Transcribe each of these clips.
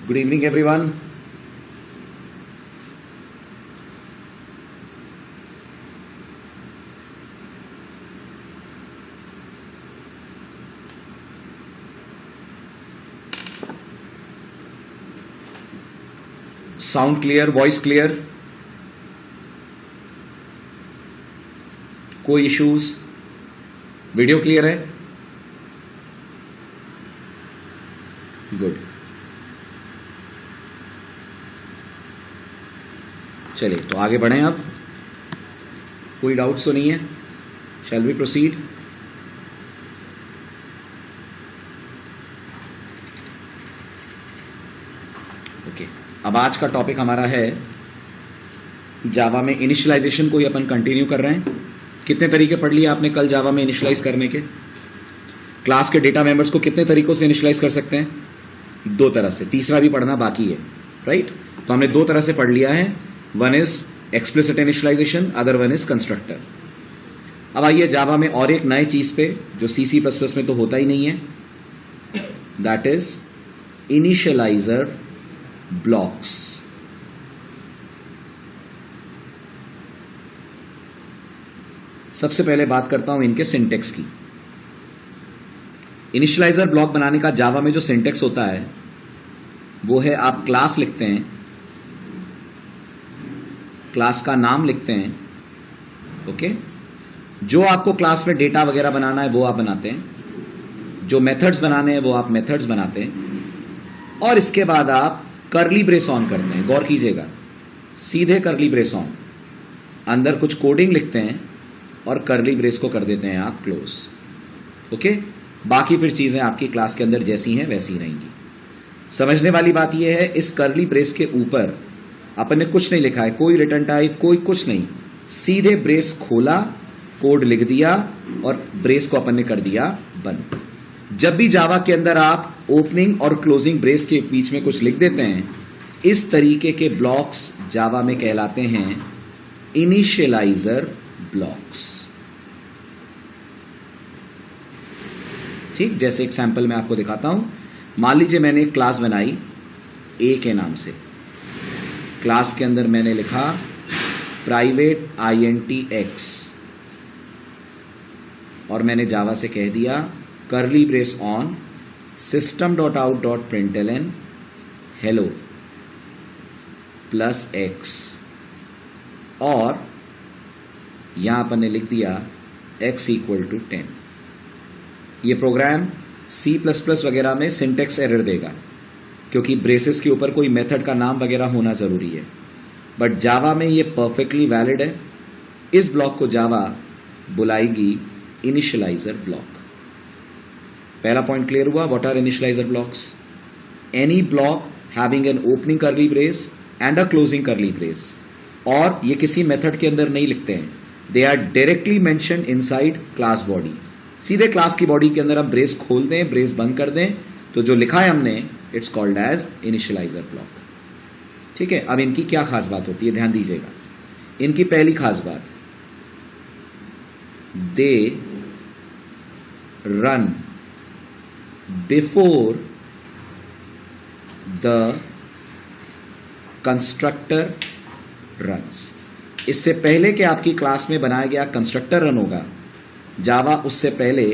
Good evening, everyone. Sound clear, voice clear. कोई issues? Video clear है? Good. चलिए तो आगे बढ़ें. अब कोई डाउट्स तो नहीं है? Shall we proceed? ओके. अब आज का टॉपिक हमारा है जावा में इनिशियलाइजेशन को ही अपन कंटिन्यू कर रहे हैं. कितने तरीके पढ़ लिए आपने कल जावा में इनिशियलाइज करने के? क्लास के डेटा मेंबर्स को कितने तरीकों से इनिशियलाइज कर सकते हैं? 2 तरह से. तीसरा भी पढ़ना बाकी है, राइट? तो हमने 2 तरह से पढ़ लिया है. One is explicit initialisation, other one is constructor. अब आइए जावा में और एक नए चीज पे जो C++ में तो होता ही नहीं है, दैट इज इनिशियलाइजर ब्लॉक्स. सबसे पहले बात करता हूं इनके सिंटेक्स की. इनिशियलाइजर ब्लॉक बनाने का जावा में जो सिंटेक्स होता है वो है, आप क्लास लिखते हैं, क्लास का नाम लिखते हैं, ओके? जो आपको क्लास में डेटा वगैरह बनाना है वो आप बनाते हैं, जो मेथड्स बनाने हैं वो आप मेथड्स बनाते हैं, और इसके बाद आप कर्ली ब्रेस ऑन करते हैं. गौर कीजिएगा, सीधे कर्ली ब्रेस ऑन, अंदर कुछ कोडिंग लिखते हैं और कर्ली ब्रेस को कर देते हैं आप क्लोज. ओके? बाकी फिर चीजें आपकी क्लास के अंदर जैसी हैं वैसी रहेंगी. समझने वाली बात यह है, इस कर्ली ब्रेस के ऊपर अपन ने कुछ नहीं लिखा है, कोई रिटर्न टाइप, कोई कुछ नहीं. सीधे ब्रेस खोला, कोड लिख दिया और ब्रेस को अपन ने कर दिया बंद. जब भी जावा के अंदर आप ओपनिंग और क्लोजिंग ब्रेस के बीच में कुछ लिख देते हैं, इस तरीके के ब्लॉक्स जावा में कहलाते हैं इनिशियलाइजर ब्लॉक्स. ठीक, जैसे एक सैंपल मैं आपको दिखाता हूं. मान लीजिए मैंने एक क्लास बनाई ए के नाम से. क्लास के अंदर मैंने लिखा प्राइवेट INTX और मैंने जावा से कह दिया curly brace on system.out.println hello +x, और यहां अपन ने लिख दिया x = 10. ये प्रोग्राम C++ वगैरह में सिंटेक्स एरर देगा क्योंकि ब्रेसेस के ऊपर कोई मेथड का नाम वगैरह होना जरूरी है, बट जावा में ये परफेक्टली वैलिड है. इस ब्लॉक को जावा बुलाएगी इनिशियलाइजर ब्लॉक. पहला पॉइंट क्लियर हुआ. What are initialiser blocks? Any block having an opening curly brace and a closing curly brace. और ये किसी मेथड के अंदर नहीं लिखते हैं, they are directly mentioned inside class body. सीधे क्लास की बॉडी के अंदर आप ब्रेस खोल दें, ब्रेस बंद कर दें, तो जो लिखा है हमने, it's called as initialiser block. ठीक है? अब इनकी क्या खास बात होती है, ध्यान दीजिएगा. इनकी पहली खास बात, they run before the constructor runs. इससे पहले कि आपकी क्लास में बनाया गया कंस्ट्रक्टर रन होगा, जावा उससे पहले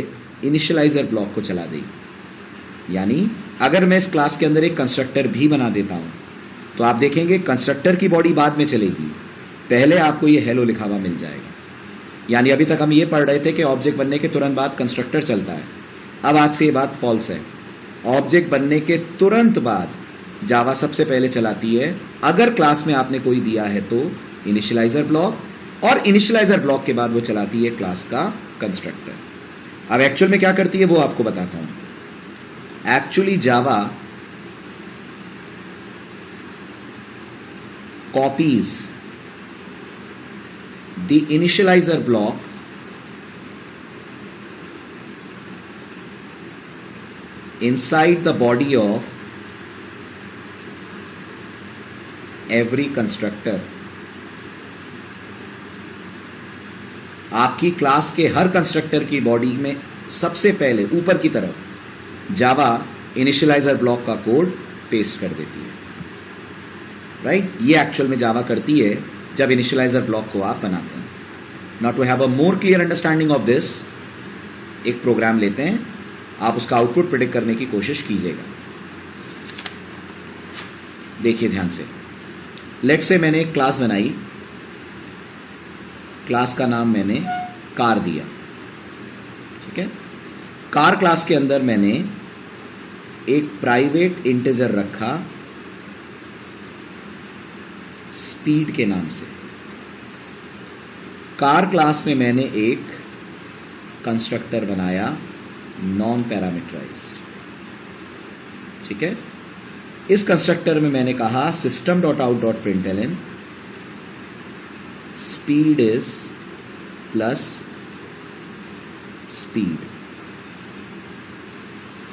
इनिशियलाइजर ब्लॉक को चला देगी. यानी अगर मैं इस क्लास के अंदर एक कंस्ट्रक्टर भी बना देता हूं तो आप देखेंगे कंस्ट्रक्टर की बॉडी बाद में चलेगी, पहले आपको ये हेलो लिखा हुआ मिल जाएगा. यानी अभी तक हम ये पढ़ रहे थे कि ऑब्जेक्ट बनने के तुरंत बाद कंस्ट्रक्टर चलता है. अब आज से ये बात फॉल्स है. ऑब्जेक्ट बनने के तुरंत बाद जावा सबसे पहले चलाती है, अगर क्लास में आपने कोई दिया है तो, इनिशियलाइजर ब्लॉक, और इनिशियलाइजर ब्लॉक के बाद वो चलाती है क्लास का कंस्ट्रक्टर. अब एक्चुअल में क्या करती है वो आपको बताता हूं. Actually Java copies the initialiser block inside the body of every constructor. आपकी क्लास के हर कंस्ट्रक्टर की बॉडी में सबसे पहले ऊपर की तरफ जावा इनिशियलाइजर ब्लॉक का कोड पेस्ट कर देती है, राइट? ये एक्चुअल में जावा करती है जब इनिशियलाइजर ब्लॉक को आप बनाते हैं. Now to have a more clear understanding of this, एक प्रोग्राम लेते हैं, आप उसका आउटपुट प्रेडिक्ट करने की कोशिश कीजिएगा. देखिए ध्यान से. लेट्स से मैंने एक क्लास बनाई, क्लास का नाम मैंने कार दिया, ठीक है? कार क्लास के अंदर मैंने एक प्राइवेट इंटीजर रखा स्पीड के नाम से. कार क्लास में मैंने एक कंस्ट्रक्टर बनाया नॉन पैरामीटराइज्ड, ठीक है? इस कंस्ट्रक्टर में मैंने कहा system.out.println speed is plus speed.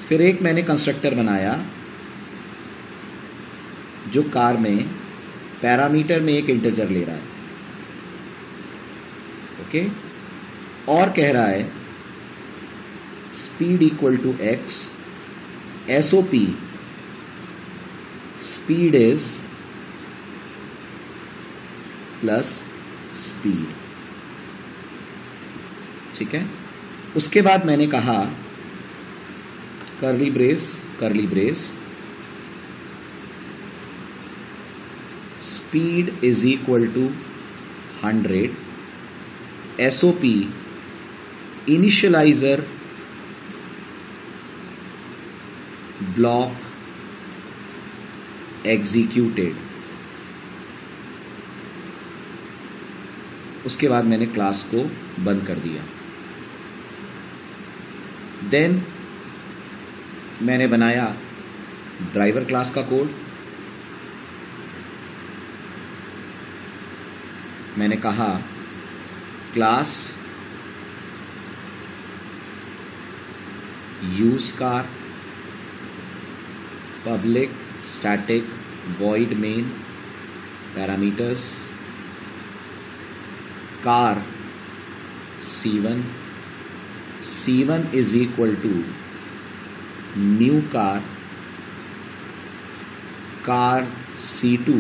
फिर एक मैंने कंस्ट्रक्टर बनाया जो कार में पैरामीटर में एक इंटीजर ले रहा है, ओके? और कह रहा है speed equal to x, SOP speed is plus speed, ठीक है? उसके बाद मैंने कहा curly brace speed is equal to 100, SOP initialiser block executed. उसके बाद मैंने क्लास को बंद कर दिया. देन मैंने बनाया ड्राइवर क्लास का कोड. मैंने कहा class use car public static void main parameters car C1 is equal to new car C2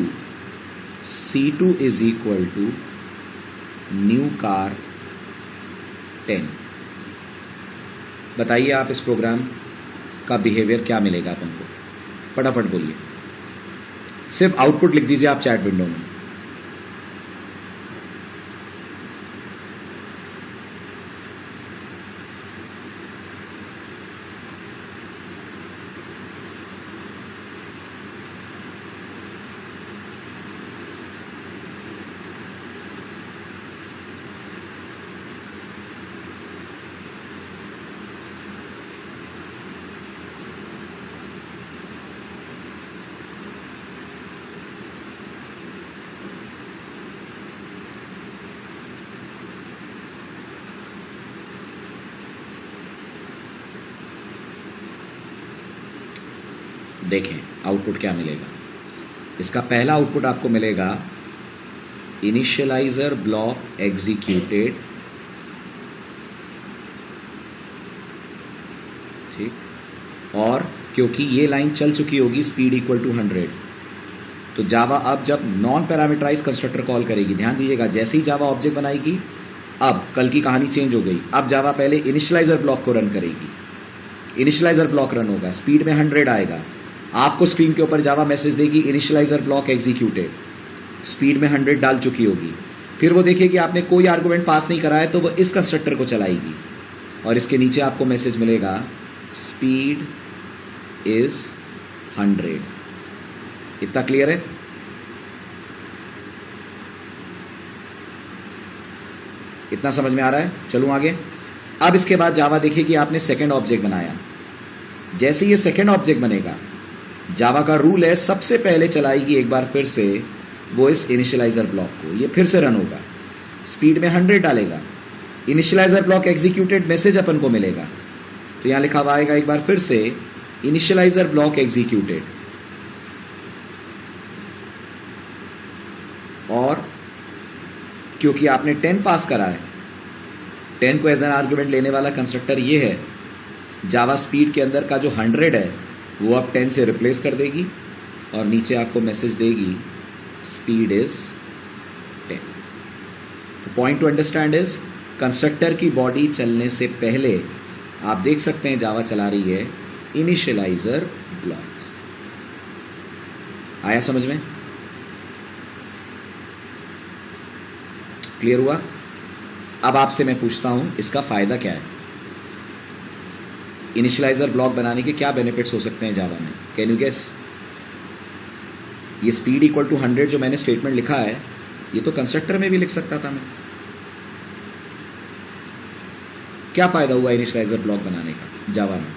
is equal to new car 10. बताइए आप इस प्रोग्राम का बिहेवियर क्या मिलेगा अपन को? फटाफट बोलिए. सिर्फ आउटपुट लिख दीजिए आप चैट विंडो में. देखें आउटपुट क्या मिलेगा. इसका पहला आउटपुट आपको मिलेगा इनिशियलाइजर ब्लॉक एग्जीक्यूटेड, ठीक? और क्योंकि ये लाइन चल चुकी होगी स्पीड इक्वल टू 100, तो जावा अब जब नॉन पैरामीटराइज कंस्ट्रक्टर कॉल करेगी, ध्यान दीजिएगा, जैसे ही जावा ऑब्जेक्ट बनाएगी, अब कल की कहानी चेंज हो गई. अब जावा पहले इनिशियलाइजर ब्लॉक को रन करेगी. इनिशियलाइजर ब्लॉक रन होगा, स्पीड में 100 आएगा. आपको स्क्रीन के ऊपर जावा मैसेज देगी इनिशियलाइजर ब्लॉक एग्जीक्यूटेड, स्पीड में 100 डाल चुकी होगी. फिर वो देखेगी आपने कोई आर्गुमेंट पास नहीं करा है, तो वो इस कंस्ट्रक्टर को चलाएगी और इसके नीचे आपको मैसेज मिलेगा स्पीड इज 100. इतना क्लियर है? इतना समझ में आ रहा है? चलूं आगे. अब इसके बाद जावा देखेगी आपने सेकंड ऑब्जेक्ट बनाया. जैसे ये सेकंड ऑब्जेक्ट बनेगा, जावा का रूल है सबसे पहले चलाएगी एक बार फिर से वो इस इनिशियलाइजर ब्लॉक को. ये फिर से रन होगा, स्पीड में 100 डालेगा, इनिशियलाइजर ब्लॉक एग्जीक्यूटेड मैसेज अपन को मिलेगा. तो यहां लिखा हुआ आएगा एक बार फिर से इनिशियलाइजर ब्लॉक एग्जीक्यूटेड, और क्योंकि आपने 10 पास करा है, 10 को एज एन आर्गुमेंट लेने वाला कंस्ट्रक्टर ये है, जावा स्पीड के अंदर का जो 100 है वो अब 10 से रिप्लेस कर देगी और नीचे आपको मैसेज देगी स्पीड इज 10। तो point two understand is constructor की बॉडी चलने से पहले आप देख सकते हैं जावा चला रही है इनिशियलाइजर ब्लॉक। आया समझ में? क्लियर हुआ? अब आपसे मैं पूछता हूं इसका फायदा क्या है? इनिशियलाइजर ब्लॉक बनाने के क्या बेनिफिट्स हो सकते हैं जावा में? Can you guess? ये स्पीड इक्वल टू 100 जो मैंने स्टेटमेंट लिखा है, ये तो कंस्ट्रक्टर में भी लिख सकता था मैं। क्या फायदा हुआ इनिशियलाइजर ब्लॉक बनाने का जावा में?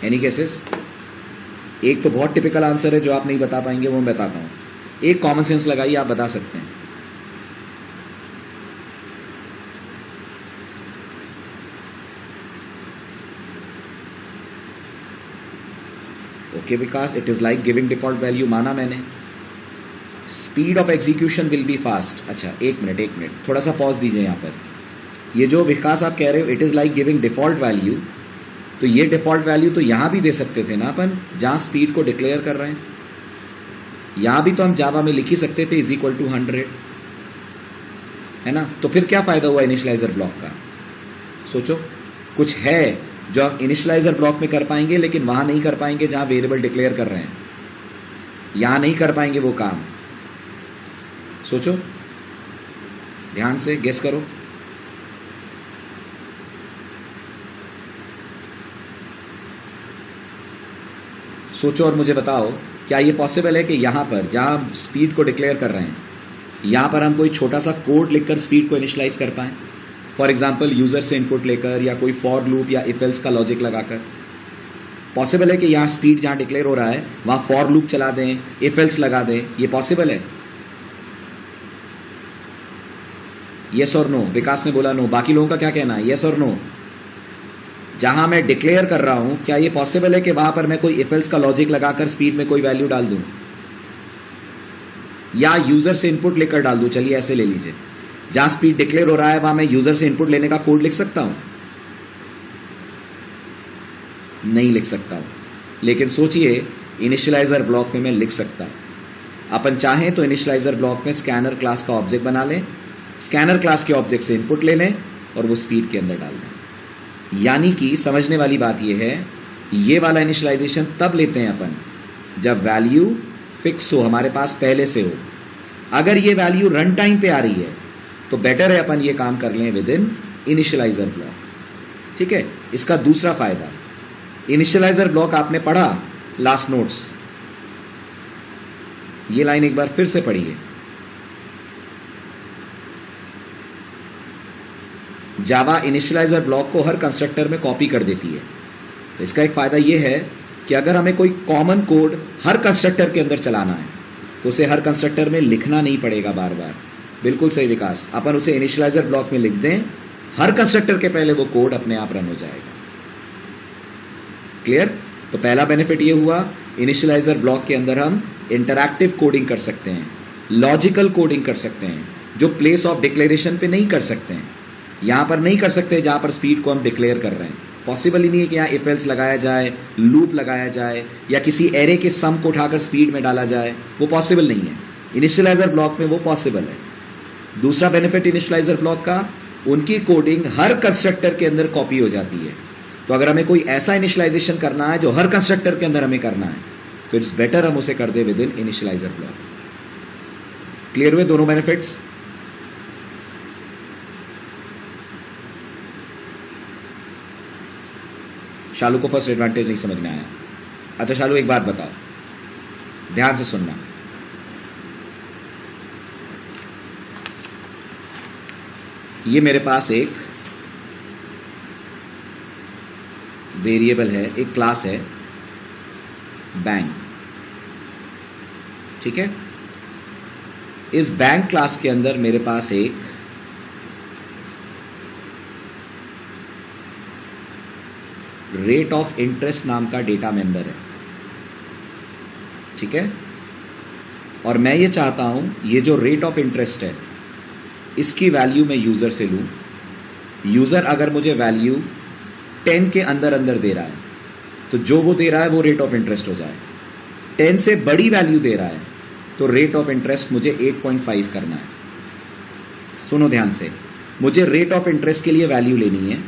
Any cases? एक तो बहुत टिपिकल आंसर है जो आप नहीं बता पाएंगे, वो मैं बताता हूं। एक कॉमन सेंस लगाइए, आप बता सकते हैं। Okay Vikas, it is like giving default value, माना मैंने। Speed of execution will be fast. अच्छा एक मिनट थोड़ा सा पॉज दीजिए यहां पर। ये जो विकास आप कह रहे हो it is like giving default value, तो ये डिफॉल्ट वैल्यू तो यहां भी दे सकते थे ना अपन, जहां स्पीड को डिक्लेयर कर रहे हैं। यहां भी तो हम जावा में लिख ही सकते थे इज इक्वल टू 100, है ना? तो फिर क्या फायदा हुआ इनिशियलाइजर ब्लॉक का? सोचो, कुछ है जो हम इनिशियलाइजर ब्लॉक में कर पाएंगे लेकिन वहां नहीं कर पाएंगे जहां वेरिएबल डिक्लेयर कर रहे हैं। यहां नहीं कर पाएंगे वो काम। सोचो, ध्यान से गेस करो। सोचो और मुझे बताओ, क्या ये पॉसिबल है कि यहां पर जहां स्पीड को डिक्लेयर कर रहे हैं, यहां पर हम कोई छोटा सा कोड लिखकर स्पीड को इनिशियलाइज कर पाएं? फॉर एग्जाम्पल यूजर से इनपुट लेकर, या कोई फॉर लूप या इफ एल्स का लॉजिक लगाकर। पॉसिबल है कि यहां स्पीड जहां डिक्लेयर हो रहा है वहां फॉर लूप चला दें, इफ एल्स लगा दें? ये पॉसिबल है? यस और नो? विकास ने बोला नो, बाकी लोगों का क्या कहना है? यस और नो? जहां मैं डिक्लेयर कर रहा हूं, क्या ये पॉसिबल है कि वहां पर मैं कोई इफ एल्स का लॉजिक लगाकर स्पीड में कोई वैल्यू डाल दूं, या यूजर से इनपुट लेकर डाल दूं? चलिए ऐसे ले लीजिए, जहां स्पीड डिक्लेयर हो रहा है वहां मैं यूजर से इनपुट लेने का कोड लिख सकता हूं? नहीं लिख सकता हूं। लेकिन सोचिए, इनिशियलाइजर ब्लॉक में मैं लिख सकता हूं। अपन चाहें तो इनिशियलाइजर ब्लॉक में स्कैनर क्लास का ऑब्जेक्ट बना लें, स्कैनर क्लास के ऑब्जेक्ट से इनपुट ले लें और वो स्पीड के अंदर डाल दें। यानी कि समझने वाली बात यह है, ये वाला इनिशियलाइजेशन तब लेते हैं अपन जब वैल्यू फिक्स हो, हमारे पास पहले से हो। अगर ये वैल्यू रन टाइम पे आ रही है तो बेटर है अपन ये काम कर लें विद इन इनिशियलाइजर ब्लॉक। ठीक है? इसका दूसरा फायदा, इनिशियलाइजर ब्लॉक आपने पढ़ा लास्ट नोट्स, ये लाइन एक बार फिर से पढ़िए। जावा इनिशियलाइजर ब्लॉक को हर कंस्ट्रक्टर में कॉपी कर देती है। तो इसका एक फायदा यह है कि अगर हमें कोई कॉमन कोड हर कंस्ट्रक्टर के अंदर चलाना है तो उसे हर कंस्ट्रक्टर में लिखना नहीं पड़ेगा बार बार। बिल्कुल सही विकास, अपन उसे इनिशियलाइजर ब्लॉक में लिख दें, हर कंस्ट्रक्टर के पहले वो कोड अपने आप रन हो जाएगा। क्लियर? तो पहला बेनिफिट ये हुआ, इनिशियलाइजर ब्लॉक के अंदर हम इंटरैक्टिव कोडिंग कर सकते हैं, लॉजिकल कोडिंग कर सकते हैं, जो प्लेस ऑफ डिक्लेरेशन पे नहीं कर सकते हैं। यहां पर नहीं कर सकते जहां पर स्पीड को हम डिक्लेयर कर रहे हैं। पॉसिबल ही नहीं है कि यहाँ इफ एल्स लगाया जाए, लूप लगाया जाए, या किसी एरे के सम को उठाकर स्पीड में डाला जाए, वो पॉसिबल नहीं है। इनिशियलाइजर ब्लॉक में वो पॉसिबल है। दूसरा बेनिफिट इनिशियलाइजर ब्लॉक का, उनकी कोडिंग हर कंस्ट्रक्टर के अंदर कॉपी हो जाती है। तो अगर हमें कोई ऐसा इनिशियलाइजेशन करना है जो हर कंस्ट्रक्टर के अंदर हमें करना है, तो इट्स बेटर हम उसे कर दे within initializer block. Clear हुए दोनों बेनिफिट्स? शालू को फर्स्ट एडवांटेज नहीं समझ में आया। अच्छा शालू एक बात बताओ, ध्यान से सुनना। ये मेरे पास एक वेरिएबल है, एक क्लास है बैंक। ठीक है? इस बैंक क्लास के अंदर मेरे पास एक रेट ऑफ इंटरेस्ट नाम का डेटा मेंबर है। ठीक है? और मैं ये चाहता हूं, ये जो रेट ऑफ इंटरेस्ट है इसकी वैल्यू मैं यूजर से लूं। यूजर अगर मुझे वैल्यू 10 के अंदर अंदर दे रहा है, तो जो वो दे रहा है वो रेट ऑफ इंटरेस्ट हो जाए। 10 से बड़ी वैल्यू दे रहा है तो रेट ऑफ इंटरेस्ट मुझे 8.5 करना है। सुनो ध्यान से, मुझे रेट ऑफ इंटरेस्ट के लिए वैल्यू लेनी है।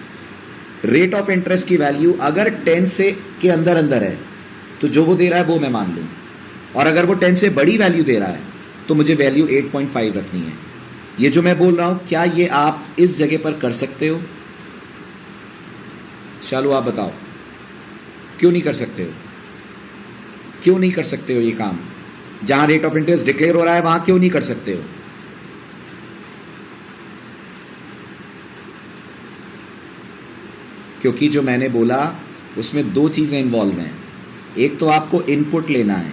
रेट ऑफ इंटरेस्ट की वैल्यू अगर 10 से के अंदर अंदर है तो जो वो दे रहा है वो मैं मान लूं, और अगर वो 10 से बड़ी वैल्यू दे रहा है तो मुझे वैल्यू 8.5 रखनी है। ये जो मैं बोल रहा हूं, क्या ये आप इस जगह पर कर सकते हो? शालू आप बताओ, क्यों नहीं कर सकते हो? क्यों नहीं कर सकते हो ये काम? जहां रेट ऑफ इंटरेस्ट डिक्लेयर हो रहा है वहां क्यों नहीं कर सकते हो? क्योंकि जो मैंने बोला उसमें दो चीजें इन्वॉल्व हैं। एक तो आपको इनपुट लेना है,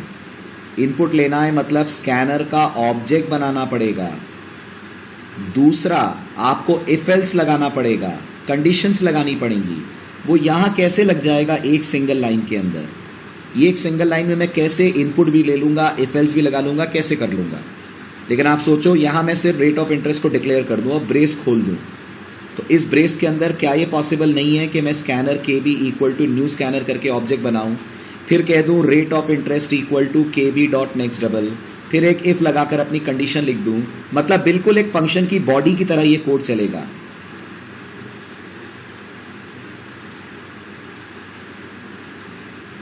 इनपुट लेना है मतलब स्कैनर का ऑब्जेक्ट बनाना पड़ेगा। दूसरा, आपको इफ एल्स लगाना पड़ेगा, कंडीशंस लगानी पड़ेंगी। वो यहां कैसे लग जाएगा? एक सिंगल लाइन के अंदर। ये एक सिंगल लाइन में मैं कैसे इनपुट भी ले लूंगा, इफ एल्स भी लगा लूंगा, कैसे कर लूंगा? लेकिन आप सोचो, यहां मैं सिर्फ रेट ऑफ इंटरेस्ट को डिक्लेयर कर दूं और ब्रेस खोल दूं, तो इस ब्रेस के अंदर क्या ये पॉसिबल नहीं है कि मैं scanner k b equal to new scanner करके ऑब्जेक्ट बनाऊं, फिर कह दूं rate of interest equal to k b dot next double, फिर एक इफ लगाकर अपनी कंडीशन लिख दूं? मतलब बिल्कुल एक फंक्शन की बॉडी की तरह ये कोड चलेगा।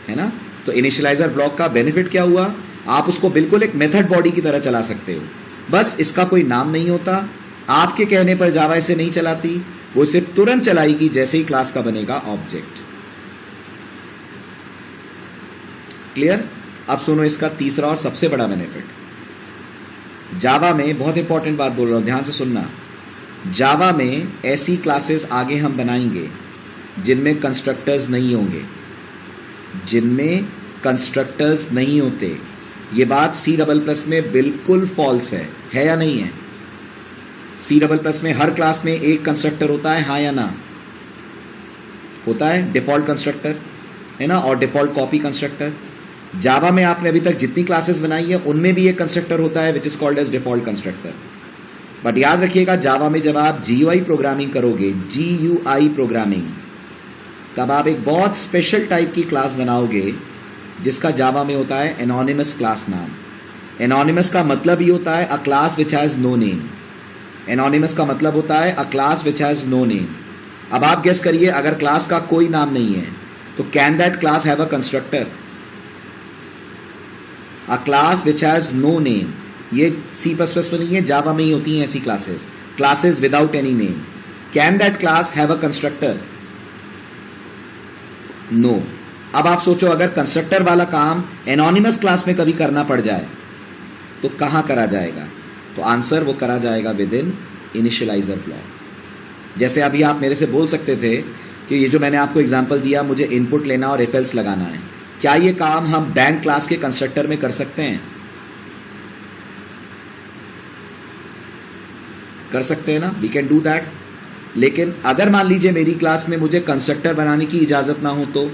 है ना? तो इनिशियलाइजर ब्लॉक का बेनिफिट क्या हुआ? आप उसको बिल्कुल एक मेथड बॉडी की तरह चला सकते हो। बस इसका कोई नाम नहीं होता, आपके कहने पर जावा इसे नहीं चलाती, वो इसे तुरंत चलाएगी जैसे ही क्लास का बनेगा ऑब्जेक्ट। क्लियर? अब सुनो इसका तीसरा और सबसे बड़ा बेनिफिट। जावा में बहुत इंपॉर्टेंट बात बोल रहा हूं, ध्यान से सुनना। जावा में ऐसी क्लासेस आगे हम बनाएंगे जिनमें कंस्ट्रक्टर्स नहीं होंगे, जिनमें कंस्ट्रक्टर्स नहीं होते। ये बात C++ में बिल्कुल फॉल्स है या नहीं है? C++ में हर क्लास में एक कंस्ट्रक्टर होता है, हाँ या ना? होता है, डिफॉल्ट कंस्ट्रक्टर है ना, और डिफॉल्ट कॉपी कंस्ट्रक्टर। जावा में आपने अभी तक जितनी क्लासेस बनाई है उनमें भी एक कंस्ट्रक्टर होता है which is called as default constructor. But याद रखिएगा, जावा में जब आप GUI प्रोग्रामिंग करोगे, GUI प्रोग्रामिंग, तब आप एक बहुत स्पेशल टाइप की क्लास बनाओगे जिसका जावा में होता है एनोनिमस क्लास नाम। एनोनिमस का मतलब ही होता है a class which has no name. Anonymous का मतलब होता है a class which has no name. अब आप गेस करिए, अगर क्लास का कोई नाम नहीं है तो can that class have a constructor? A class which has no name, ये C++ में नहीं है, जावा में ही होती हैं ऐसी classes, classes without any name. Can that class have a constructor? No. अब आप सोचो, अगर कंस्ट्रक्टर वाला काम एनोनिमस क्लास में कभी करना पड़ जाए तो कहां करा जाएगा? तो आंसर वो करा जाएगा विद इन इनिशियलाइजर ब्लॉक। जैसे अभी आप मेरे से बोल सकते थे कि ये जो मैंने आपको एग्जांपल दिया, मुझे इनपुट लेना और इफ एल्स लगाना है, क्या ये काम हम बैंक क्लास के कंस्ट्रक्टर में कर सकते हैं? कर सकते हैं ना, वी कैन डू दैट। लेकिन अगर मान लीजिए मेरी क्लास में मुझे कंस्ट्रक्टर बनाने की इजाजत ना हो तो,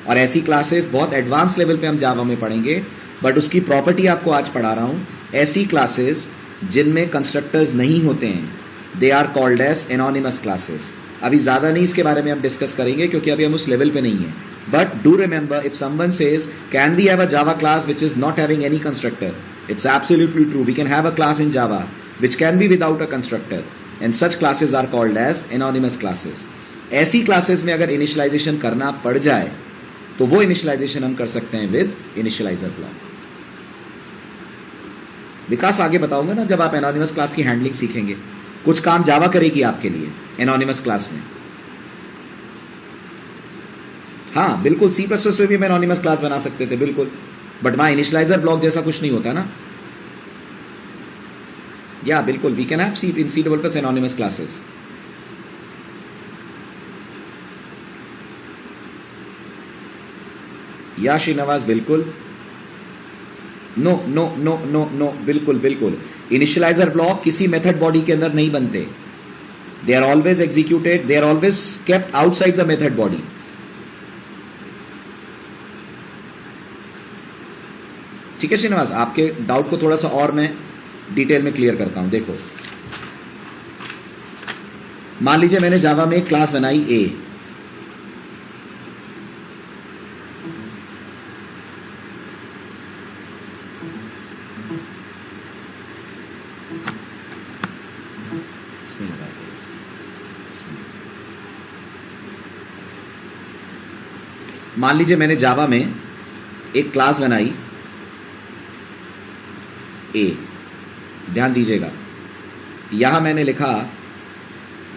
और ऐसी क्लासेस बहुत एडवांस लेवल पे हम जावा में पढ़ेंगे, बट उसकी प्रॉपर्टी आपको आज पढ़ा रहा हूं। ऐसी क्लासेस जिनमें कंस्ट्रक्टर्स नहीं होते हैं, they are called as anonymous classes. अभी ज्यादा नहीं इसके बारे में हम डिस्कस करेंगे क्योंकि अभी हम उस लेवल पे नहीं है। But do remember, if someone says can we have a Java class which is not having any constructor, it's absolutely true. We can have a class in Java which can be without a constructor, and such classes are called as anonymous classes. ऐसी classes में अगर initialisation करना पड़ जाए तो वो initialisation हम कर सकते हैं विद इनिशियलाइजर ब्लॉक। विकास आगे बताऊंगा ना, जब आप एनोनिमस क्लास की हैंडलिंग सीखेंगे, कुछ काम जावा करेगी आपके लिए एनोनिमस क्लास में। हाँ बिल्कुल, C++ में भी हम एनोनिमस क्लास बना सकते थे बिल्कुल, बट वहां इनिशियलाइजर ब्लॉक जैसा कुछ नहीं होता ना। या बिल्कुल, we can have C++ anonymous classes. या श्रीनिवास बिल्कुल, no no no no no, बिल्कुल बिल्कुल। इनिशियलाइजर ब्लॉक किसी मेथड बॉडी के अंदर नहीं बनते, they are always executed, they are always kept outside the method body. ठीक है श्रीनिवास, आपके डाउट को थोड़ा सा और मैं डिटेल में क्लियर करता हूं। देखो, मान लीजिए मैंने जावा में एक क्लास बनाई A, मान लीजिए मैंने जावा में एक क्लास बनाई ए, ध्यान दीजिएगा, यहां मैंने लिखा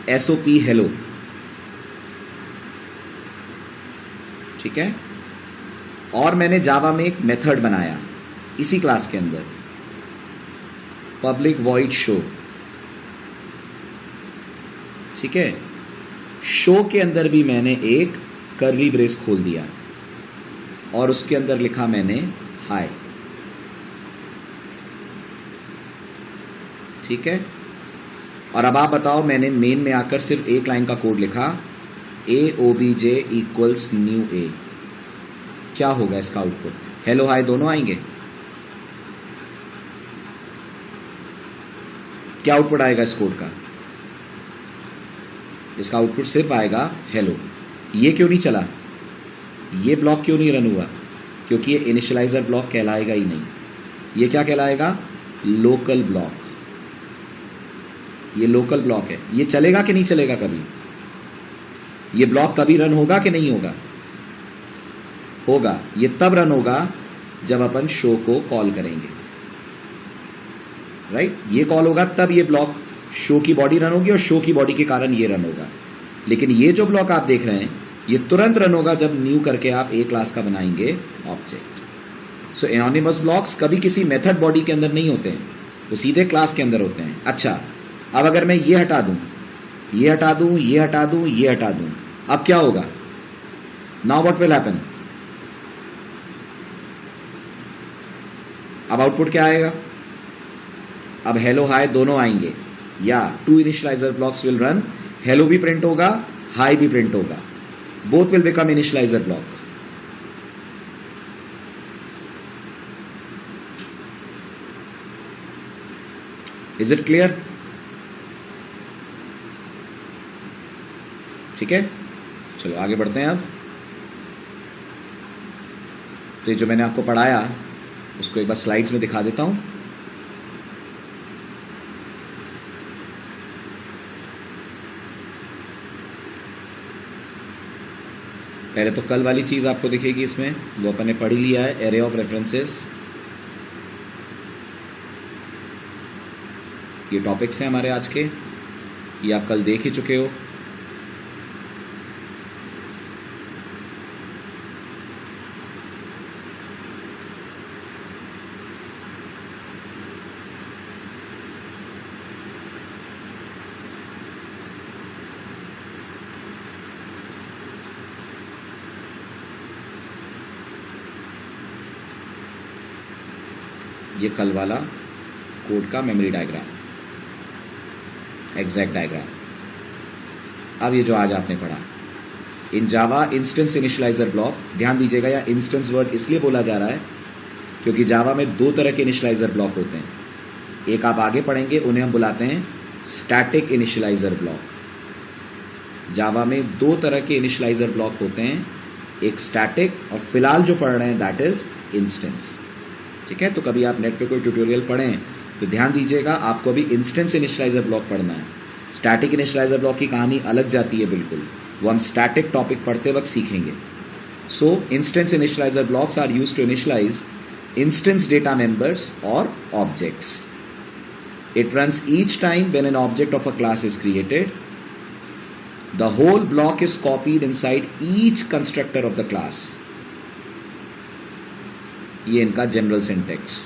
एसओपी हेलो, ठीक है, और मैंने जावा में एक मेथड बनाया इसी क्लास के अंदर, पब्लिक वॉइड शो, ठीक है। शो के अंदर भी मैंने एक कर्ली ब्रेस खोल दिया और उसके अंदर लिखा मैंने हाय, ठीक है। और अब आप बताओ, मैंने मेन में आकर सिर्फ एक लाइन का कोड लिखा, AOBJ इक्वल्स न्यू ए, क्या होगा इसका आउटपुट? हेलो हाय दोनों आएंगे? क्या आउटपुट आएगा इस कोड का? इसका आउटपुट सिर्फ आएगा हेलो। ये क्यों नहीं चला? ये ब्लॉक क्यों नहीं रन हुआ? क्योंकि ये इनिशियलाइजर ब्लॉक कहलाएगा ही नहीं। ये क्या कहलाएगा? Local block. ये लोकल ब्लॉक है। ये चलेगा कि नहीं चलेगा कभी? ये ब्लॉक कभी रन होगा कि नहीं होगा? होगा। ये तब रन होगा जब अपन शो को कॉल करेंगे, राइट? ये कॉल होगा तब ये ब्लॉक शो की बॉडी रन होगी और शो की बॉडी के कारण ये रन होगा। लेकिन ये जो ब्लॉक आप देख रहे हैं ये तुरंत रन होगा जब न्यू करके आप ए क्लास का बनाएंगे ऑब्जेक्ट। सो एनोनिमस ब्लॉक्स कभी किसी मेथड बॉडी के अंदर नहीं होते हैं, वो सीधे क्लास के अंदर होते हैं। अच्छा, अब अगर मैं ये हटा दूं, ये हटा दूं, ये हटा दूं, ये हटा दूं, अब क्या होगा? Now what will happen? अब आउटपुट क्या आएगा? अब हेलो हाय दोनों आएंगे, या two initializer blocks will run, hello भी प्रिंट होगा, हाई भी प्रिंट होगा, both will become initializer block. Is it clear? ठीक है, चलो आगे बढ़ते हैं। अब तो ये जो मैंने आपको पढ़ाया उसको एक बार स्लाइड्स में दिखा देता हूं। पहले तो कल वाली चीज आपको दिखेगी इसमें, वो अपन ने पढ़ ही लिया है, एरे ऑफ रेफरेंसेस। ये टॉपिक्स हैं हमारे आज के, ये आप कल देख ही चुके हो। ये कल वाला कोड का मेमोरी डायग्राम, एग्जैक्ट डायग्राम। अब ये जो आज आपने पढ़ा, इन जावा इंस्टेंस इनिशियलाइजर ब्लॉक, ध्यान दीजिएगा, या इंस्टेंस वर्ड इसलिए बोला जा रहा है क्योंकि जावा में दो तरह के इनिशियलाइजर ब्लॉक होते हैं। एक आप आगे पढ़ेंगे, उन्हें हम बुलाते हैं स्टैटिक इनिशियलाइजर ब्लॉक। जावा में दो तरह के इनिशियलाइजर ब्लॉक होते हैं, एक स्टैटिक और फिलहाल जो पढ़ रहे हैं दैट इज इंस्टेंस। ठीक है, तो कभी आप नेट पे कोई ट्यूटोरियल पढ़ें तो ध्यान दीजिएगा, आपको अभी इंस्टेंस इनिशियलाइजर ब्लॉक पढ़ना है। स्टैटिक इनिशियलाइजर ब्लॉक की कहानी अलग जाती है बिल्कुल, वो हम स्टैटिक टॉपिक पढ़ते वक्त सीखेंगे। So instance initializer blocks are used to initialize instance data members और objects. It runs each time when an object of a class is created. The whole block is copied inside each constructor of the class. ये इनका general syntax,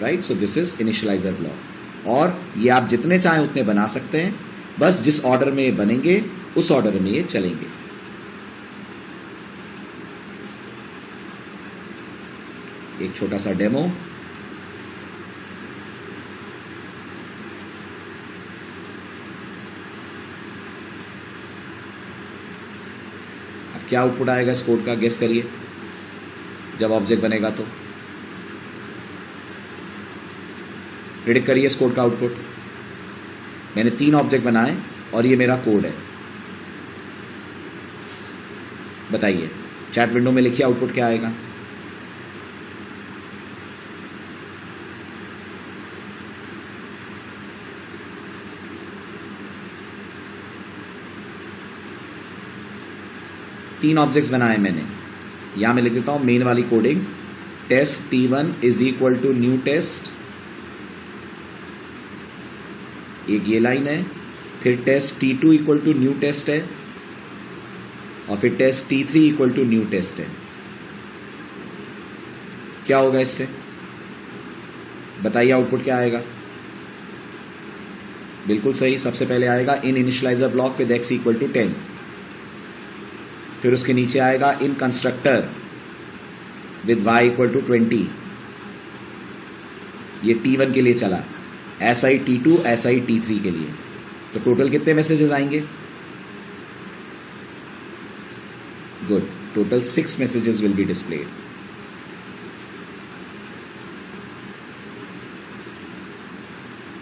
right? So this is initializer block, और ये आप जितने चाहें उतने बना सकते हैं, बस जिस ऑर्डर में ये बनेंगे उस ऑर्डर में ये चलेंगे। एक छोटा सा डेमो। अब क्या आउटपुट आएगा इस कोड का, गेस करिए, जब ऑब्जेक्ट बनेगा तो प्रिडिक्ट करिए इस कोड का आउटपुट। मैंने 3 ऑब्जेक्ट बनाए और ये मेरा कोड है, बताइए, चैट विंडो में लिखिए आउटपुट क्या आएगा। 3 ऑब्जेक्ट्स बनाए मैंने, यहां मैं लिख देता हूं मेन वाली coding, test T1 is equal to new test, एक ये लाइन है, फिर test T2 equal to new test है, और फिर test T3 equal to new test है। क्या होगा इससे, बताइए आउटपुट क्या आएगा? बिल्कुल सही, सबसे पहले आएगा in initializer block with x equal to 10, फिर उसके नीचे आएगा इन constructor with y equal to 20, ये T1 के लिए चला, ऐसा ही T2, ऐसा ही T3 के लिए। तो टोटल कितने मैसेजेस आएंगे? Good, total 6 messages will be displayed.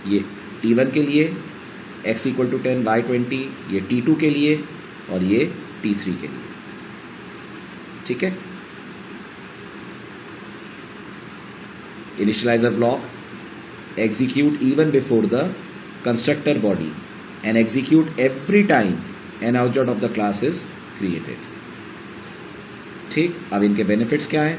ये T1 के लिए x इक्वल टू 10 y 20, ये T2 के लिए और ये T3 के लिए। ठीक है, initialiser block execute even before the constructor body and execute every time an object of the class is created। ठीक, अब इनके बेनिफिट्स क्या है?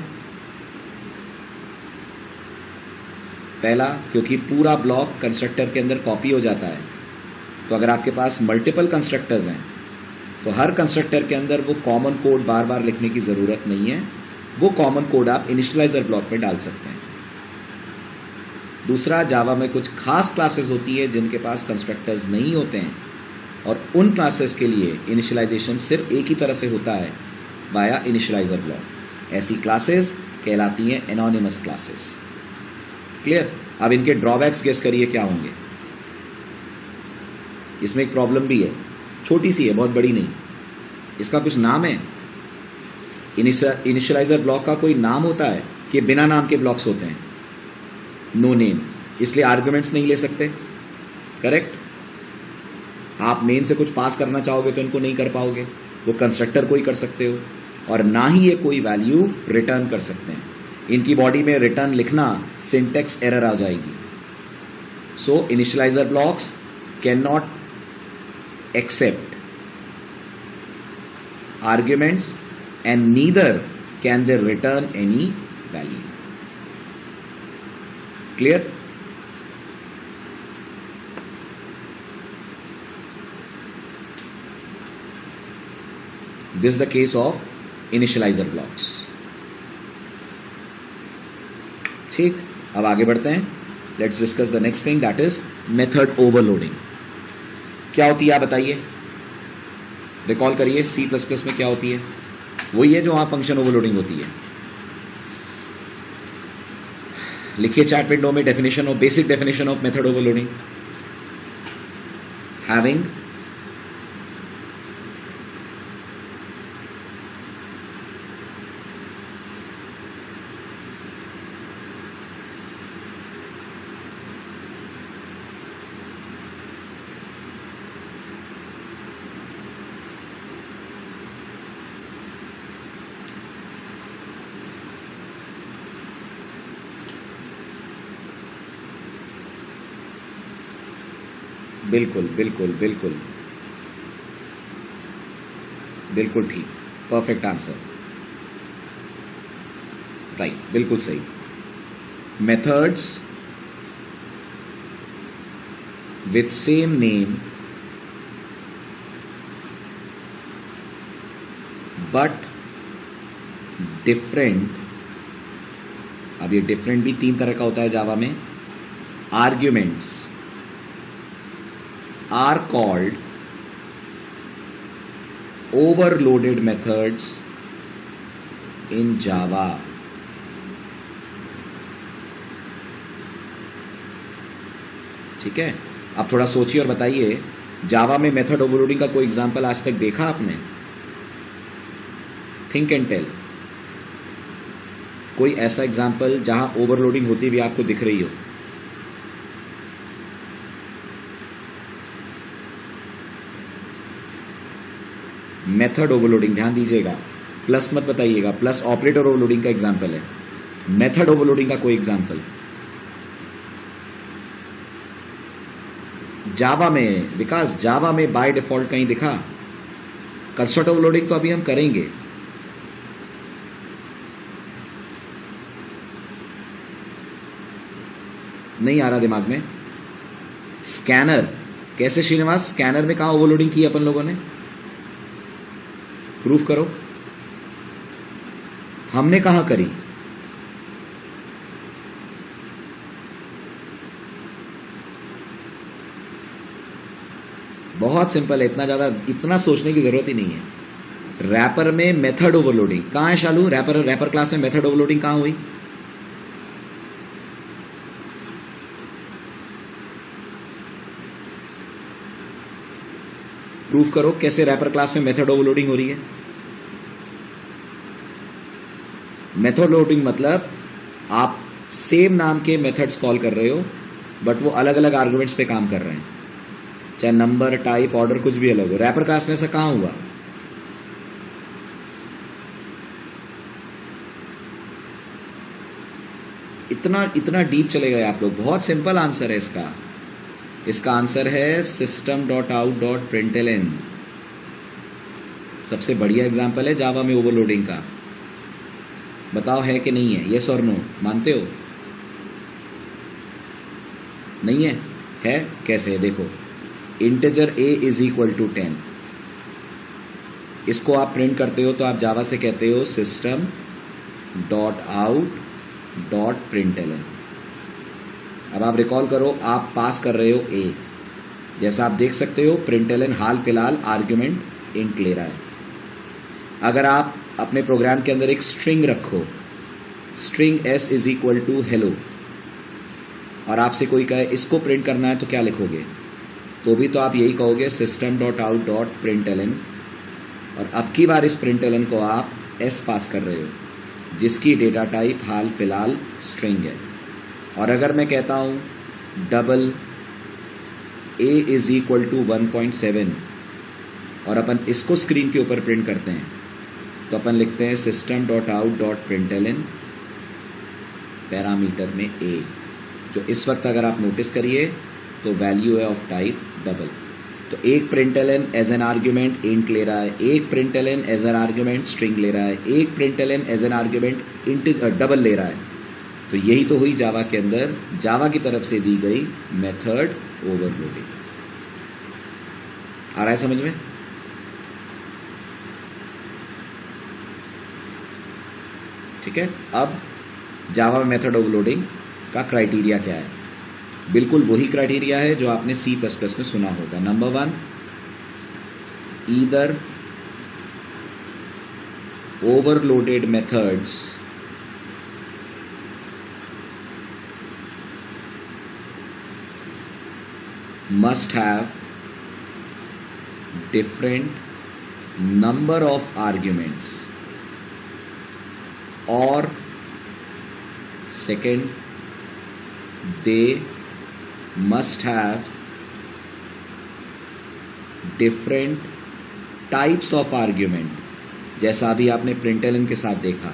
पहला, क्योंकि पूरा ब्लॉक कंस्ट्रक्टर के अंदर कॉपी हो जाता है, तो अगर आपके पास मल्टीपल कंस्ट्रक्टर्स हैं तो हर कंस्ट्रक्टर के अंदर वो कॉमन कोड बार बार लिखने की ज़रूरत नहीं है, वो कॉमन कोड आप इनिशियलाइजर ब्लॉक में डाल सकते हैं। दूसरा, जावा में कुछ खास क्लासेस होती है जिनके पास कंस्ट्रक्टर्स नहीं होते हैं, और उन क्लासेस के लिए इनिशियलाइजेशन सिर्फ एक ही तरह से होता है, वाया इनिशियलाइजर ब्लॉक। ऐसी क्लासेस कहलाती हैं एनोनिमस क्लासेस। क्लियर? अब इनके ड्रॉबैक्स गेस करिए क्या होंगे। इसमें एक प्रॉब्लम भी है, छोटी सी है, बहुत बड़ी नहीं। इसका कुछ नाम है, इनिशियलाइजर ब्लॉक का कोई नाम होता है कि बिना नाम के ब्लॉक्स होते हैं? नो नेम, इसलिए आर्ग्यूमेंट्स नहीं ले सकते। करेक्ट? आप मेन से कुछ पास करना चाहोगे तो इनको नहीं कर पाओगे, वो कंस्ट्रक्टर को ही कर सकते हो, और ना ही ये कोई वैल्यू रिटर्न कर सकते हैं। इनकी बॉडी में रिटर्न लिखना सिंटेक्स एरर आ जाएगी। So initializer blocks can not accept arguments and neither can they return any value. Clear? This is the case of initializer blocks। ठीक, अब आगे बढ़ते हैं। Let's discuss the next thing, that is method overloading। क्या होती है आप बताइए, रिकॉल करिए। C++ में क्या होती है? वही है जो वहां फंक्शन ओवरलोडिंग होती है। लिखिए चैट विंडो में definition of, basic definition of method overloading. Having बिल्कुल बिल्कुल बिल्कुल बिल्कुल ठीक, परफेक्ट आंसर, राइट, बिल्कुल सही। Methods with same name but different. अब ये डिफरेंट भी 3 तरह का होता है जावा में। Arguments are called overloaded methods in Java। ठीक है, अब थोड़ा सोचिए और बताइए, जावा में मेथड ओवरलोडिंग का कोई एग्जांपल आज तक देखा आपने? थिंक एंड टेल, कोई ऐसा एग्जांपल जहां ओवरलोडिंग होती हुई आपको दिख रही हो? मेथड ओवरलोडिंग, ध्यान दीजिएगा, प्लस मत बताइएगा, प्लस ऑपरेटर ओवरलोडिंग का एग्जांपल है, मेथड ओवरलोडिंग का कोई एग्जांपल जावा में? विकास, जावा में बाय डिफॉल्ट कहीं दिखा? कंस्ट्रक्ट ओवरलोडिंग तो अभी हम करेंगे। नहीं आ रहा दिमाग में? स्कैनर कैसे श्रीनिवास? स्कैनर में कहाँ ओवरलोडिंग की अपन लोगों ने? प्रूफ करो। हमने कहाँ करी? बहुत सिंपल है, इतना सोचने की जरूरत ही नहीं है। रैपर में मेथड ओवरलोडिंग कहाँ है शालू? रैपर क्लास में मेथड ओवरलोडिंग कहाँ हुई? प्रूफ करो कैसे रैपर क्लास में मेथड ओवरलोडिंग हो रही है। मेथड ओवरलोडिंग मतलब आप सेम नाम के मेथड्स कॉल कर रहे हो बट वो अलग अलग आर्गुमेंट्स पे काम कर रहे हैं, चाहे नंबर, टाइप, ऑर्डर कुछ भी अलग हो। रैपर क्लास में ऐसा कहाँ हुआ? इतना डीप चले गए आप लोग। बहुत सिंपल आंसर है इसका आंसर है system.out.println। सबसे बढ़िया एग्जांपल है जावा में ओवरलोडिंग का। बताओ है कि नहीं है? यस और नो? मानते हो? नहीं है? है कैसे है? देखो, integer a is equal to 10, इसको आप प्रिंट करते हो तो आप जावा से कहते हो system.out.println। अब आप रिकॉल करो, आप पास कर रहे हो a, जैसा आप देख सकते हो println हाल फिलहाल आर्ग्यूमेंट इंट ले रहा है। अगर आप अपने प्रोग्राम के अंदर एक स्ट्रिंग रखो, string s is equal to hello, और आपसे कोई कहे इसको प्रिंट करना है तो क्या लिखोगे? तो भी तो आप यही कहोगे system.out.println, और अब की बार इस println को आप s पास कर रहे हो जिसकी डेटा टाइप हाल फिलहाल स्ट्रिंग है। और अगर मैं कहता हूँ double a is equal to 1.7 और अपन इसको स्क्रीन के ऊपर प्रिंट करते हैं तो अपन लिखते हैं system.out.println पैरामीटर में a, जो इस वक्त अगर आप नोटिस करिए तो वैल्यू है ऑफ टाइप डबल। तो एक println as an argument int ले रहा है, एक println as an argument string ले रहा है, एक println as an argument double ले रहा है। तो यही तो हुई जावा के अंदर जावा की तरफ से दी गई मेथड ओवरलोडिंग। आ रहा है समझ में? ठीक है। अब जावा में मेथड ओवरलोडिंग का क्राइटेरिया क्या है? बिल्कुल वही क्राइटेरिया है जो आपने C++ में सुना होगा। Number 1, either overloaded methods must have different number of arguments, or second, they must have different types of argument, जैसा अभी आपने println के साथ देखा,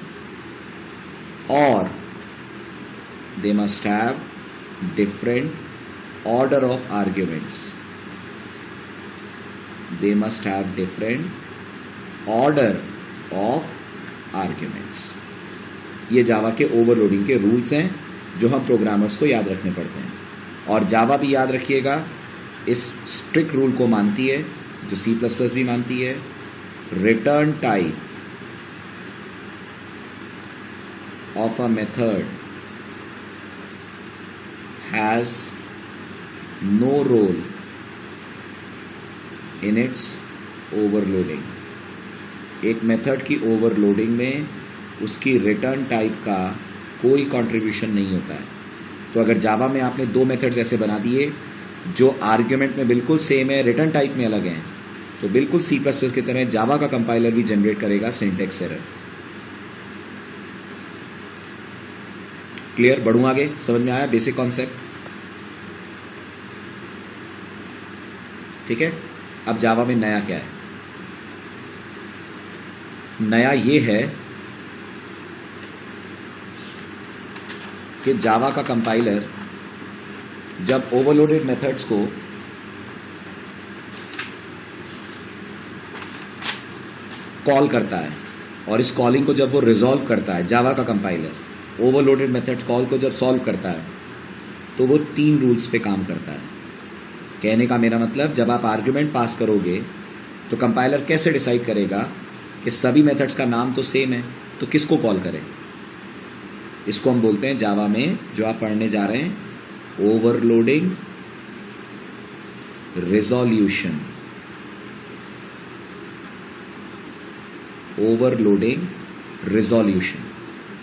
और they must have different order of arguments, they must have different order of arguments। ये Java के overloading के रूल्स हैं जो हम प्रोग्रामर्स को याद रखने पड़ते हैं, और जावा भी याद रखिएगा इस स्ट्रिक्ट रूल को मानती है जो C++ भी मानती है। Return type of a method has no role in its overloading। एक मेथड की ओवरलोडिंग में उसकी रिटर्न टाइप का कोई कंट्रीब्यूशन नहीं होता है। तो अगर जावा में आपने दो मेथड्स ऐसे बना दिए जो आर्ग्यूमेंट में बिल्कुल सेम है, रिटर्न टाइप में अलग हैं, तो बिल्कुल C++ की तरह जावा का कंपाइलर भी जनरेट करेगा सिंटैक्स एरर। क्लियर? बढ़ूं आगे? समझ में आया बेसिक कॉन्सेप्ट? ठीक है। अब जावा में नया क्या है? नया ये है कि जावा का कंपाइलर जब ओवरलोडेड मेथड्स को कॉल करता है, और इस कॉलिंग को जब वो रिजॉल्व करता है, जावा का कंपाइलर ओवरलोडेड मेथड कॉल को जब सॉल्व करता है तो वो 3 रूल्स पे काम करता है। कहने का मेरा मतलब, जब आप आर्ग्यूमेंट पास करोगे तो कंपाइलर कैसे डिसाइड करेगा कि सभी मेथड्स का नाम तो सेम है, तो किसको कॉल करें? इसको हम बोलते हैं जावा में, जो आप पढ़ने जा रहे हैं, ओवरलोडिंग रिजोल्यूशन। ओवरलोडिंग रिजोल्यूशन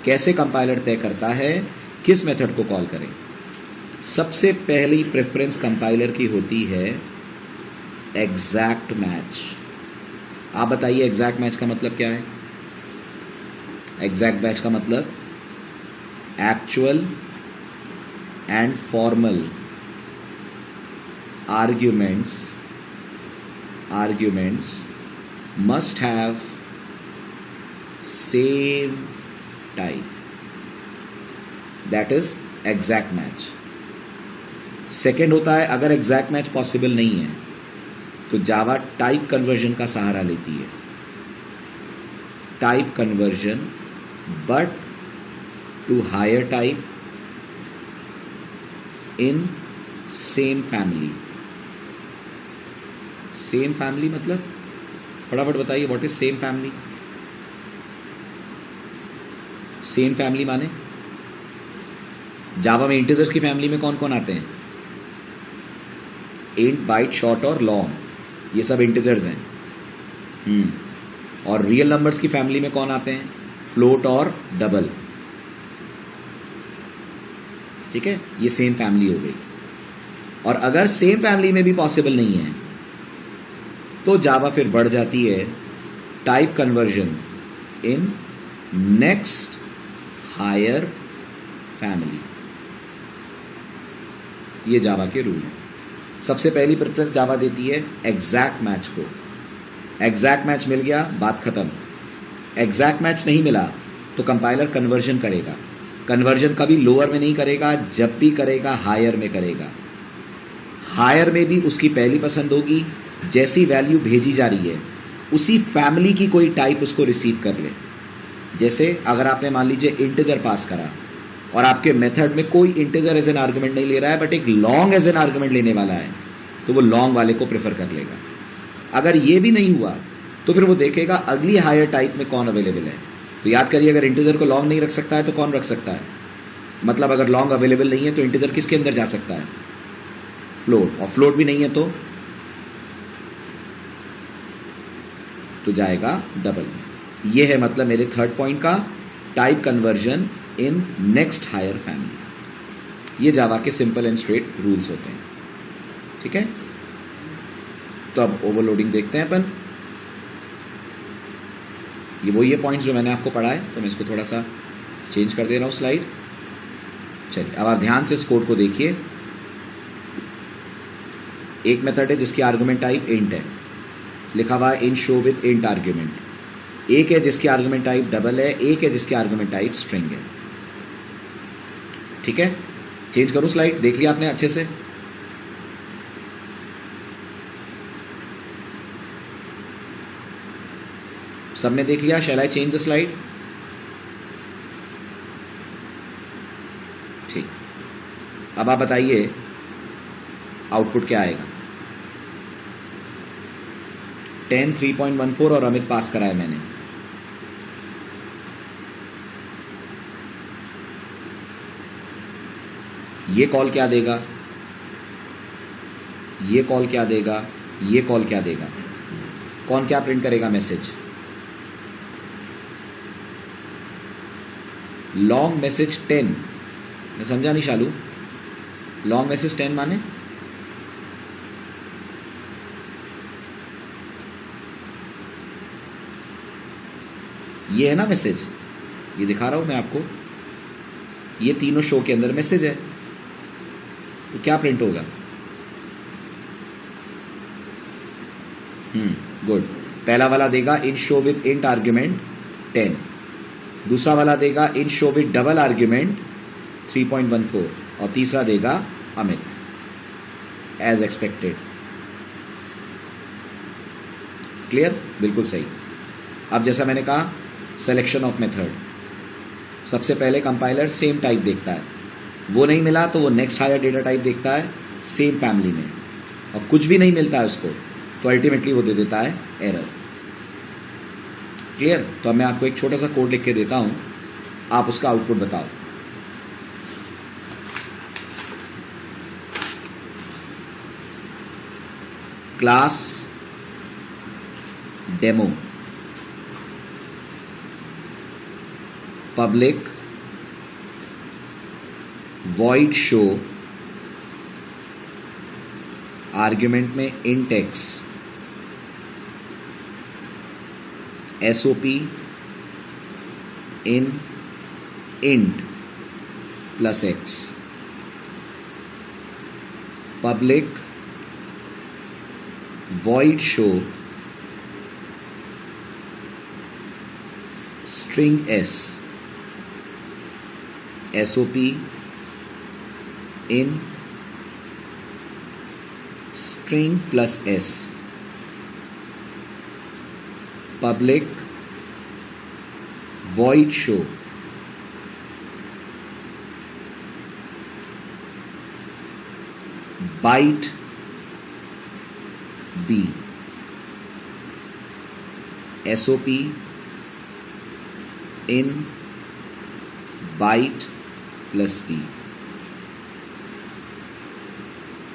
कैसे कंपाइलर तय करता है किस मेथड को कॉल करें? सबसे पहली प्रेफरेंस कंपाइलर की होती है एग्जैक्ट मैच। आप बताइए एग्जैक्ट मैच का मतलब क्या है? एग्जैक्ट मैच का मतलब actual and formal arguments must have same type, that is exact match। Second होता है, अगर एग्जैक्ट मैच पॉसिबल नहीं है तो जावा टाइप कन्वर्जन का सहारा लेती है। Type conversion, but to higher type in same family. Same family मतलब फटाफट बताइए, what is same family? Same family माने जावा में इंटीजर्स की फैमिली में कौन कौन आते हैं? इंट, बाइट, शॉर्ट और लॉन्ग, ये सब इंटीजर्स हैं। और रियल नंबर्स की फैमिली में कौन आते हैं? फ्लोट और डबल। ठीक है, ये सेम फैमिली हो गई। और अगर सेम फैमिली में भी पॉसिबल नहीं है तो जावा फिर बढ़ जाती है type conversion in next higher family. ये जावा के रूल है। सबसे पहली प्रेफरेंस जावा देती है एग्जैक्ट मैच को। एग्जैक्ट मैच मिल गया, बात खत्म। एग्जैक्ट मैच नहीं मिला तो कंपाइलर कन्वर्जन करेगा। कन्वर्जन कभी लोअर में नहीं करेगा, जब भी करेगा हायर में करेगा। हायर में भी उसकी पहली पसंद होगी, जैसी वैल्यू भेजी जा रही है उसी फैमिली की कोई टाइप उसको रिसीव कर ले। जैसे अगर आपने मान लीजिए इंटीजर पास करा और आपके मेथड में कोई इंटीजर एज एन आर्गुमेंट नहीं ले रहा है बट एक लॉन्ग एज एन आर्गुमेंट लेने वाला है, तो वो लॉन्ग वाले को प्रेफर कर लेगा। अगर ये भी नहीं हुआ तो फिर वो देखेगा अगली हायर टाइप में कौन अवेलेबल है। तो याद करिए, अगर इंटीजर को लॉन्ग नहीं रख सकता है तो कौन रख सकता है? मतलब अगर लॉन्ग अवेलेबल नहीं है तो इंटीजर किसके अंदर जा सकता है? फ्लोट। और फ्लोट भी नहीं है तो जाएगा डबल। ये है मतलब मेरे थर्ड पॉइंट का, type conversion in next higher family. ये जावा के सिंपल एंड स्ट्रेट रूल्स होते हैं। ठीक है, तो अब ओवरलोडिंग देखते हैं अपन। ये पॉइंट्स जो मैंने आपको पढ़ा है, तो मैं इसको थोड़ा सा चेंज कर दे रहा हूं स्लाइड। चलिए अब आप ध्यान से इस कोड को देखिए। एक मेथड है जिसकी आर्गुमेंट टाइप इंट है, लिखा हुआ है इन शो विद इंट आर्ग्यूमेंट। एक है जिसकी आर्गुमेंट टाइप डबल है, एक है जिसकी आर्गुमेंट टाइप स्ट्रिंग है। ठीक है, चेंज करूं स्लाइड? देख लिया आपने अच्छे से? सबने देख लिया? शैल आई चेंज द स्लाइड? ठीक, अब आप बताइए आउटपुट क्या आएगा? 10 3.14 और अमित पास कराया मैंने। ये कॉल क्या देगा? ये कॉल क्या देगा? ये कॉल क्या देगा? कौन क्या प्रिंट करेगा मैसेज? Long message 10। मैं समझा नहीं शालू, लॉन्ग मैसेज 10 माने? ये है ना मैसेज, ये दिखा रहा हूं मैं आपको। ये तीनों शो के अंदर मैसेज है, तो क्या प्रिंट होगा? गुड। पहला वाला देगा इन शो विद इंट आर्ग्यूमेंट 10, दूसरा वाला देगा इन शो विद डबल आर्ग्यूमेंट 3.14 और तीसरा देगा अमित एज एक्सपेक्टेड। क्लियर? बिल्कुल सही। अब जैसा मैंने कहा, सिलेक्शन ऑफ मेथड, सबसे पहले कंपाइलर सेम टाइप देखता है, वो नहीं मिला तो वो नेक्स्ट हायर डेटा टाइप देखता है सेम फैमिली में, और कुछ भी नहीं मिलता है उसको तो अल्टीमेटली वो दे देता है एरर। क्लियर? तो अब मैं आपको एक छोटा सा कोड लिख के देता हूं, आप उसका आउटपुट बताओ। Class demo public void show, argument में int x, sop in int plus x, public void show string s, sop in string plus s, public void show byte b, sop in byte plus b।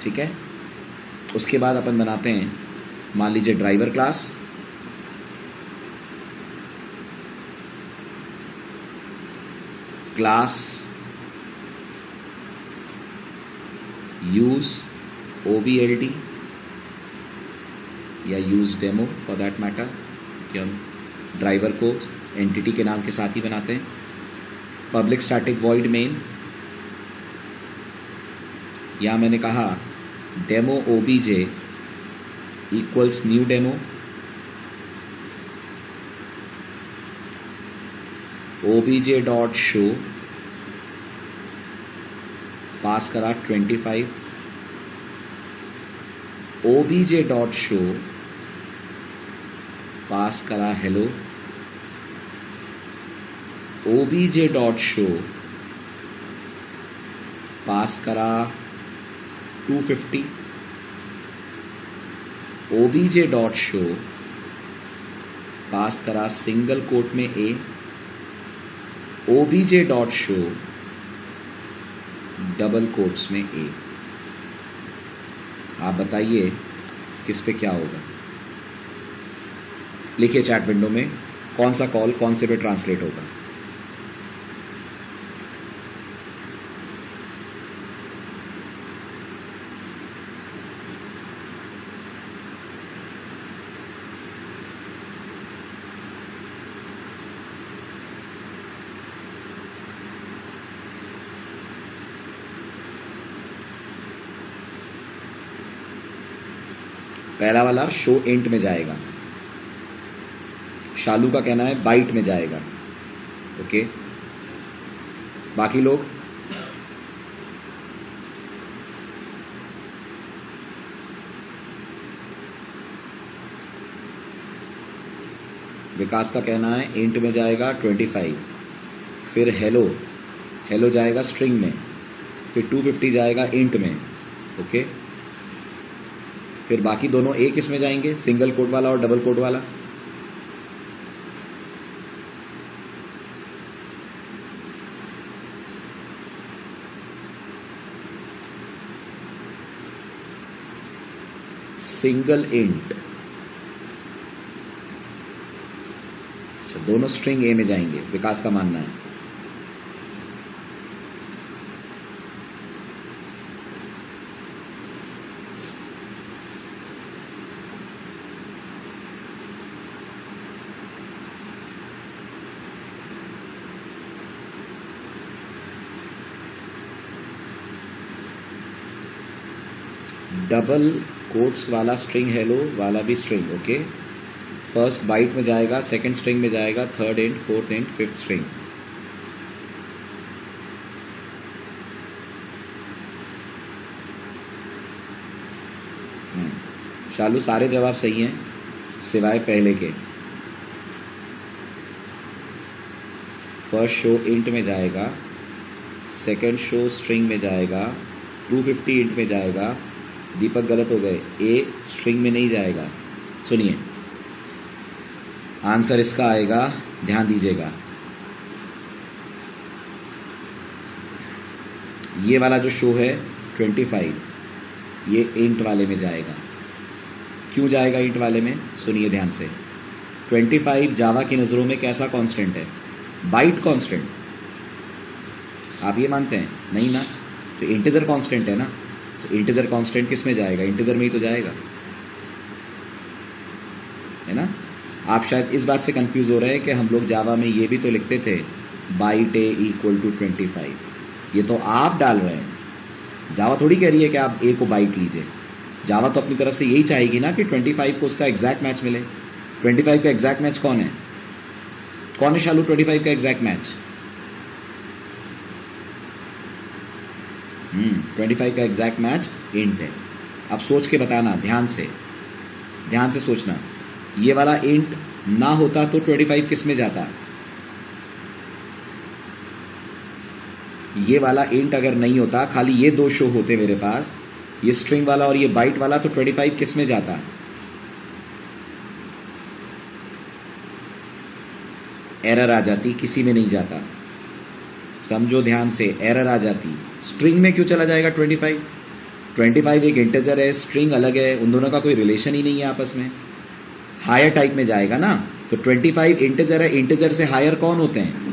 ठीक है? उसके बाद अपन बनाते हैं, मान लीजिए driver class, class use OVLD या use demo for that matter, कि हम ड्राइवर को एंटिटी के नाम के साथ ही बनाते हैं। पब्लिक स्टैटिक वॉइड मेन, या मैंने कहा demo OBJ equals new demo, OBJ dot show pass करा 25, OBJ डॉट शो पास करा hello, OBJ dot show pass करा 250, OBJ डॉट शो पास करा सिंगल कोट में A, OBJ dot show double quotes में A। आप बताइए किस पे क्या होगा? लिखिए चैट विंडो में कौन सा कॉल कौन से पे ट्रांसलेट होगा। पहला वाला शो इंट में जाएगा, शालू का कहना है बाइट में जाएगा। ओके, बाकी लोग विकास का कहना है इंट में जाएगा 25, फिर हेलो, हेलो जाएगा स्ट्रिंग में, फिर 250 जाएगा इंट में। ओके, फिर बाकी दोनों एक इसमें जाएंगे, सिंगल कोट वाला और डबल कोट वाला। सिंगल इंट, दोनों स्ट्रिंग ए में जाएंगे, विकास का मानना है। डबल कोट्स वाला स्ट्रिंग हेलो वाला भी स्ट्रिंग। ओके, फर्स्ट बाइट में जाएगा, सेकंड स्ट्रिंग में जाएगा, third int, fourth int, fifth string. Shalu सारे जवाब सही हैं सिवाय पहले के। फर्स्ट शो इंट में जाएगा, सेकंड शो स्ट्रिंग में जाएगा, 250 इंट में जाएगा। दीपक गलत हो गए, ए स्ट्रिंग में नहीं जाएगा। सुनिए आंसर इसका आएगा, ध्यान दीजिएगा, ये वाला जो शो है 25 ये इंट वाले में जाएगा। क्यों जाएगा इंट वाले में? सुनिए ध्यान से। 25 जावा की नज़रों में कैसा कांस्टेंट है? Byte constant. आप ये मानते हैं? नहीं ना, तो इंटीजर कांस्टेंट है ना, तो इंटीजर कांस्टेंट किस में जाएगा? इंटीजर में ही तो जाएगा, है ना। आप शायद इस बात से कंफ्यूज हो रहे हैं कि हम लोग जावा में ये भी तो लिखते थे बाइट ए इक्वल टू 25। ये तो आप डाल रहे हैं, जावा थोड़ी कह रही है कि आप ए को बाइट लीजिए। जावा तो अपनी तरफ से यही चाहेगी ना कि 25 को उसका एग्जैक्ट मैच मिले। 25 का एग्जैक्ट मैच कौन है? कौन है शालू 25 का एग्जैक्ट मैच? 25 का एग्जैक्ट मैच इंट है। अब सोच के बताना, ध्यान से सोचना। ये वाला इंट ना होता तो 25 किस में जाता? ये वाला इंट अगर नहीं होता, खाली ये दो शो होते मेरे पास, ये स्ट्रिंग वाला और ये बाइट वाला, तो 25 किस में जाता? एरर आ जाती, किसी में नहीं जाता। समझो ध्यान से, एरर आ जाती। स्ट्रिंग में क्यों चला जाएगा 25? 25 एक इंटीजर है, स्ट्रिंग अलग है, उन दोनों का कोई रिलेशन ही नहीं है आपस में। हायर टाइप में जाएगा ना, तो 25 इंटीजर है, इंटीजर से हायर कौन होते हैं?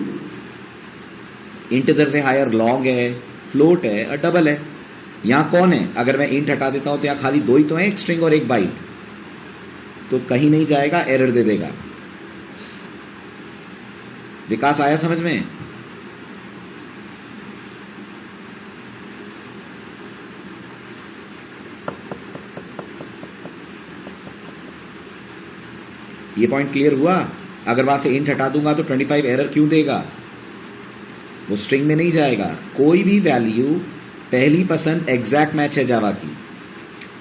इंटीजर से हायर लॉन्ग है, फ्लोट है और डबल है। यहां कौन है? अगर मैं इंट हटा देता हूं तो यहां खाली दो ही तो है, एक स्ट्रिंग और एक बाइट, तो कहीं नहीं जाएगा, एरर दे देगा। विकास आया समझ में? ये पॉइंट क्लियर हुआ? अगर वहां से इंट हटा दूंगा तो 25 एरर क्यों देगा? वो स्ट्रिंग में नहीं जाएगा। कोई भी वैल्यू पहली पसंद एग्जैक्ट मैच है जावा की,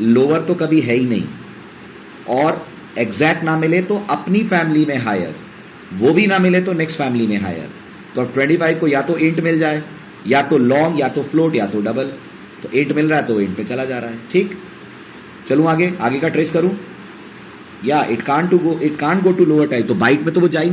लोअर तो कभी है ही नहीं, और एग्जैक्ट ना मिले तो अपनी फैमिली में हायर, वो भी ना मिले तो नेक्स्ट फैमिली में हायर। तो अब 25 को या तो इंट मिल जाए, या तो लॉन्ग, या तो फ्लोट, या तो डबल। तो इंट मिल रहा है तो इंट पे चला जा रहा है। ठीक, चलूं आगे का ट्रेस करूं, या it can't go to lower type, तो बाइट में तो वो जा ही